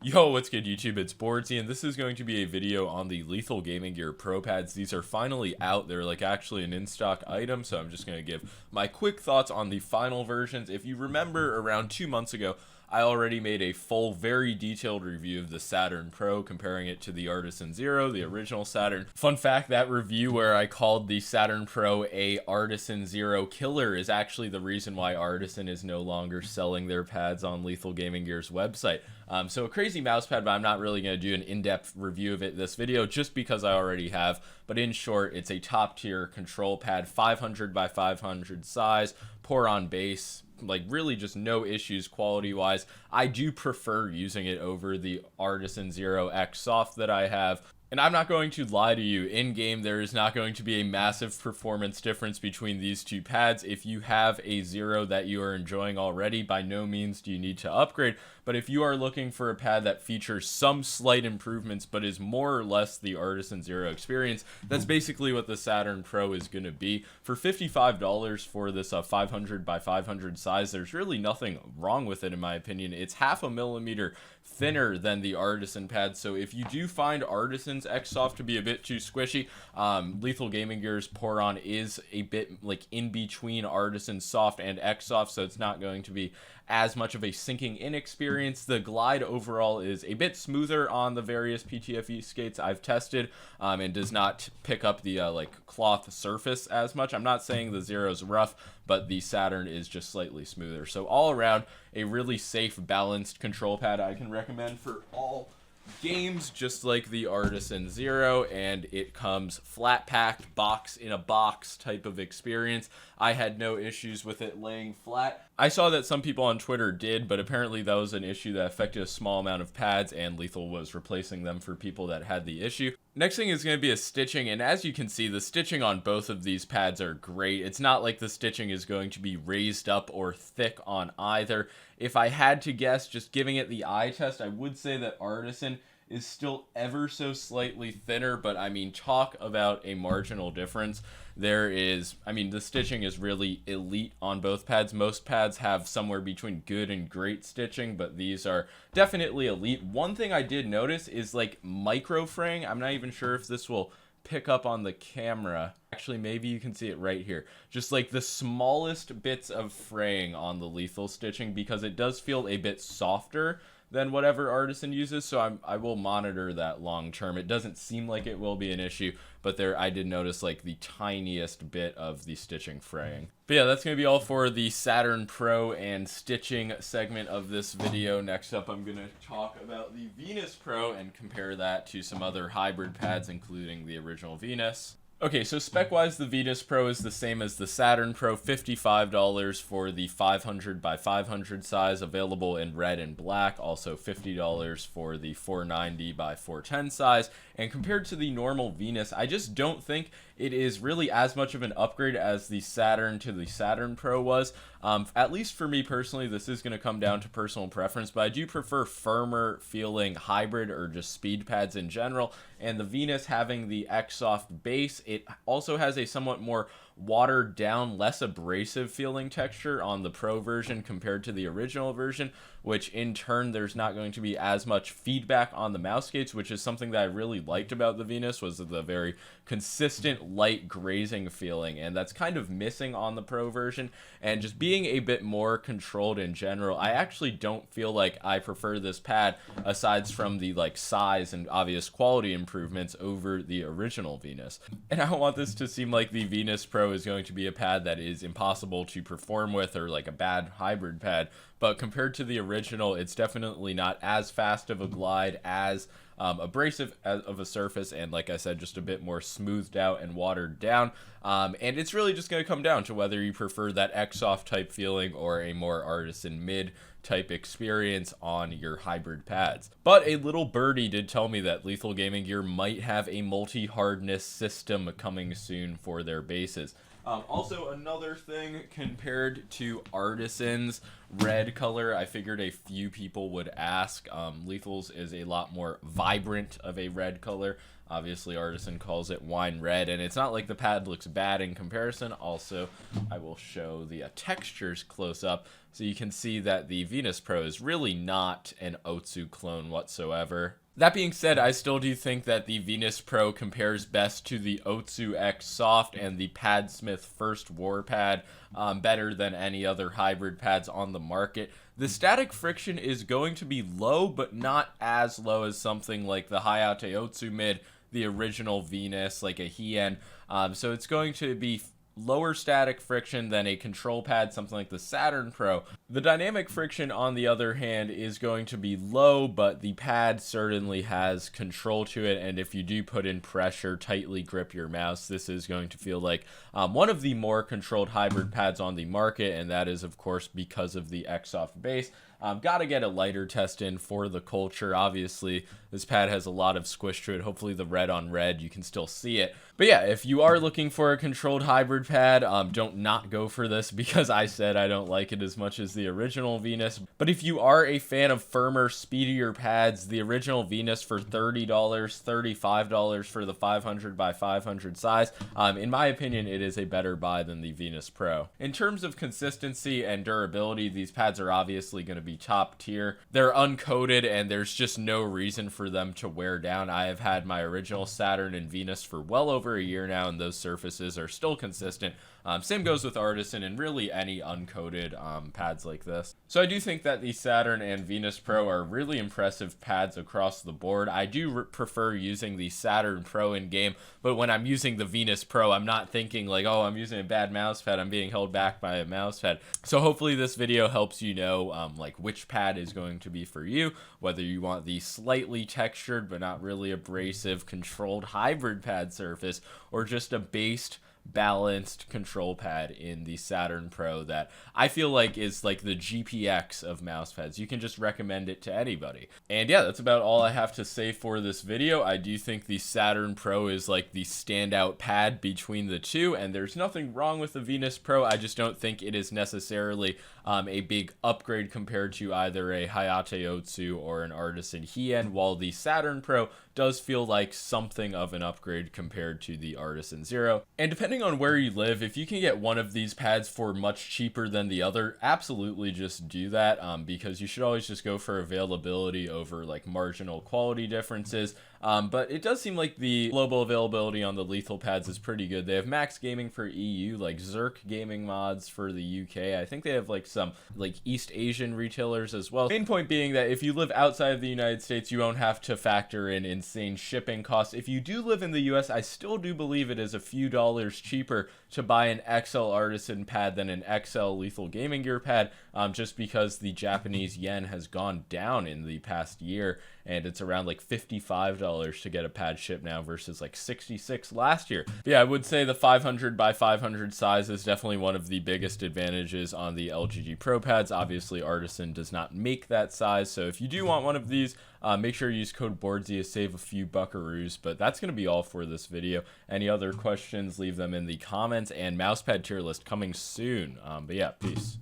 Yo, what's good YouTube? It's boardzy, and this is going to be a video on the Lethal Gaming Gear Pro pads. These are finally out. They're like actually an in-stock item, so I'm just going to give my quick thoughts on the final versions. If you remember, around 2 months ago, I already made a full, very detailed review of the Saturn Pro, comparing it to the Artisan Zero, the original Saturn. Fun fact, that review where I called the Saturn Pro a Artisan Zero killer is actually the reason why Artisan is no longer selling their pads on Lethal Gaming Gear's website. So a crazy mouse pad, but I'm not really going to do an in-depth review of it this video just because I already have. But in short, it's a top-tier control pad, 500 by 500 size, pour on base, like really just no issues quality wise. I do prefer using it over the Artisan Zero X Soft that I have. And I'm not going to lie to you, in game there is not going to be a massive performance difference between these two pads. If you have a Zero that you are enjoying already, by no means do you need to upgrade. But if you are looking for a pad that features some slight improvements but is more or less the Artisan Zero experience, that's basically what the Saturn Pro is going to be. For $55 for this 500 by 500 size, there's really nothing wrong with it in my opinion. It's half a millimeter thinner than the Artisan pad, so if you do find Artisan's X-Soft to be a bit too squishy, Lethal Gaming Gear's Pour-On is a bit like in between Artisan Soft and X-Soft, so it's not going to be as much of a sinking in experience. The glide overall is a bit smoother on the various PTFE skates I've tested, and does not pick up the like cloth surface as much. I'm not saying the Zero's rough, but the Saturn is just slightly smoother. So all around, a really safe, balanced control pad I can recommend for all games, just like the Artisan Zero, and it comes flat packed, box in a box type of experience. I had no issues with it laying flat. I saw that some people on Twitter did, but apparently that was an issue that affected a small amount of pads, and Lethal was replacing them for people that had the issue. Next thing is going to be a stitching, and as you can see, the stitching on both of these pads are great. It's not like the stitching is going to be raised up or thick on either. If I had to guess, just giving it the eye test, I would say that Artisan is still ever so slightly thinner, but I mean, talk about a marginal difference. The stitching is really elite on both pads. Most pads have somewhere between good and great stitching, but these are definitely elite. One thing I did notice is like micro fraying. I'm not even sure if this will pick up on the camera. Actually, maybe you can see it right here. Just like the smallest bits of fraying on the Lethal stitching, because it does feel a bit softer than whatever Artisan uses, so I will monitor that long term. It doesn't seem like it will be an issue, but I did notice like the tiniest bit of the stitching fraying. But yeah, that's going to be all for the Saturn Pro and stitching segment of this video. Next up, I'm going to talk about the Venus Pro and compare that to some other hybrid pads, including the original Venus. Okay, so spec-wise, the Venus Pro is the same as the Saturn Pro, $55 for the 500 by 500 size, available in red and black, also $50 for the 490 by 410 size. And compared to the normal Venus, I just don't think it is really as much of an upgrade as the Saturn to the Saturn Pro was. At least for me personally, this is going to come down to personal preference, but I do prefer firmer feeling hybrid or just speed pads in general. And the Venus, having the X-Soft base, it also has a somewhat more watered down, less abrasive feeling texture on the Pro version compared to the original version, which in turn there's not going to be as much feedback on the mouse skates, which is something that I really liked about the Venus, was the very consistent light grazing feeling, and that's kind of missing on the Pro version. And just being a bit more controlled in general, I actually don't feel like I prefer this pad, aside from the like size and obvious quality improvements, over the original Venus. And I don't want this to seem like the Venus Pro is going to be a pad that is impossible to perform with, or like a bad hybrid pad, but compared to the original, it's definitely not as fast of a glide, as abrasive of a surface, and like I said, just a bit more smoothed out and watered down. And it's really just going to come down to whether you prefer that X-Soft type feeling or a more Artisan mid type experience on your hybrid pads. But a little birdie did tell me that Lethal Gaming Gear might have a multi-hardness system coming soon for their bases. Also, another thing compared to Artisan's red color, I figured a few people would ask. Lethal's is a lot more vibrant of a red color. Obviously, Artisan calls it wine red, and it's not like the pad looks bad in comparison. Also, I will show the textures close up so you can see that the Venus Pro is really not an Otsu clone whatsoever. That being said, I still do think that the Venus Pro compares best to the Otsu X Soft and the Padsmith First War Pad better than any other hybrid pads on the market. The static friction is going to be low, but not as low as something like the Hayate Otsu Mid, the original Venus, like a Hien. So it's going to be lower static friction than a control pad, something like the Saturn Pro. The dynamic friction, on the other hand, is going to be low, but the pad certainly has control to it, and if you do put in pressure, tightly grip your mouse, this is going to feel like one of the more controlled hybrid pads on the market, and that is, of course, because of the X-Soft base. Gotta get a lighter test in for the culture. Obviously, this pad has a lot of squish to it. Hopefully the red on red, you can still see it. But yeah, if you are looking for a controlled hybrid pad, don't not go for this, because I said I don't like it as much as the original Venus. But if you are a fan of firmer, speedier pads, the original Venus for $30, $35 for the 500 by 500 size, in my opinion, it is a better buy than the Venus Pro. In terms of consistency and durability, these pads are obviously going to be top tier. They're uncoated, and there's just no reason for them to wear down. I have had my original Saturn and Venus for well over a year now, and those surfaces are still consistent. Same goes with Artisan and really any uncoated pads like this. So I do think that the Saturn and Venus Pro are really impressive pads across the board. I do prefer using the Saturn Pro in game, but when I'm using the Venus Pro, I'm not thinking like, oh, I'm using a bad mouse pad, I'm being held back by a mouse pad. So hopefully this video helps you know like which pad is going to be for you, whether you want the slightly textured but not really abrasive controlled hybrid pad surface, or just a based balanced control pad in the Saturn Pro that I feel like is like the GPX of mouse pads. You can just recommend it to anybody. And yeah, that's about all I have to say for this video. I do think the Saturn Pro is like the standout pad between the two, and there's nothing wrong with the Venus Pro. I just don't think it is necessarily a big upgrade compared to either a Hayate Otsu or an Artisan Hien, while the Saturn Pro does feel like something of an upgrade compared to the Artisan Zero. And depending on where you live, if you can get one of these pads for much cheaper than the other, absolutely just do that, because you should always just go for availability over like marginal quality differences. But it does seem like the global availability on the Lethal pads is pretty good. They have Max Gaming for EU, like Zerk Gaming mods for the UK. I think they have like some like East Asian retailers as well. Main point being that if you live outside of the United States, you won't have to factor in insane shipping costs. If you do live in the US, I still do believe it is a few dollars cheaper to buy an XL Artisan pad than an XL Lethal Gaming Gear pad, just because the Japanese yen has gone down in the past year, and it's around like $55 to get a pad shipped now versus like $66 last year. But yeah, I would say the 500 by 500 size is definitely one of the biggest advantages on the LGG Pro pads. Obviously, Artisan does not make that size, so if you do want one of these, make sure you use code boardzy to save a few buckaroos. But that's going to be all for this video. Any other questions, leave them in the comments, and mousepad tier list coming soon. But yeah, peace.